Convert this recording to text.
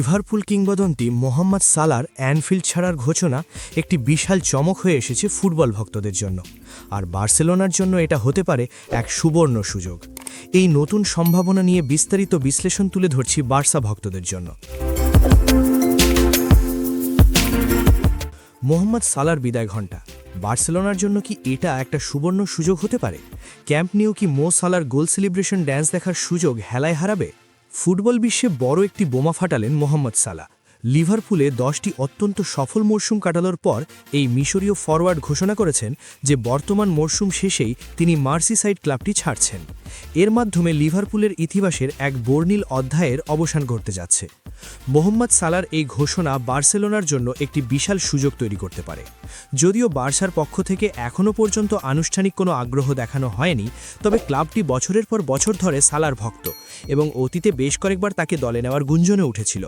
Liverpool কিংবদন্তি মোহাম্মদ সালার Anfield ছাড়ার ঘোষণা একটি বিশাল চমক হয়ে এসেছে ফুটবল ভক্তদের জন্য, আর বার্সেলোনার জন্য এটা হতে পারে এক সুবর্ণ সুযোগ। এই নতুন সম্ভাবনা নিয়ে বিস্তারিত বিশ্লেষণ তুলে ধরছি বার্সা ভক্তদের জন্য। মোহাম্মদ সালার বিদায় ঘণ্টা বার্সেলোনার জন্য কি এটা একটা সুবর্ণ সুযোগ হতে পারে? ক্যাম্প নিউ কি মো সালার গোল সেলিব্রেশন ড্যান্স দেখার সুযোগ হেলায় হারাবে? ফুটবল বিশ্বে বড় একটি বোমা ফাটালেন মোহাম্মদ সালাহ। লিভারপুলে 10টি অত্যন্ত সফল মরশুম কাটানোর পর এই মিশরীয় ফরওয়ার্ড ঘোষণা করেছেন যে বর্তমান মরশুম শেষেই তিনি মার্সিসাইড ক্লাবটি ছাড়ছেন। এর মাধ্যমে লিভারপুলের ইতিহাসের এক বর্ণিল অধ্যায়ের অবসান ঘটতে যাচ্ছে। মোহাম্মদ সালার এই ঘোষণা বার্সেলোনার জন্য একটি বিশাল সুযোগ তৈরি করতে পারে। যদিও বার্সার পক্ষ থেকে এখনও পর্যন্ত আনুষ্ঠানিক কোনো আগ্রহ দেখানো হয়নি, তবে ক্লাবটি বছরের পর বছর ধরে সালার ভক্ত এবং অতীতে বেশ কয়েকবার তাকে দলে নেওয়ার গুঞ্জনে উঠেছিল।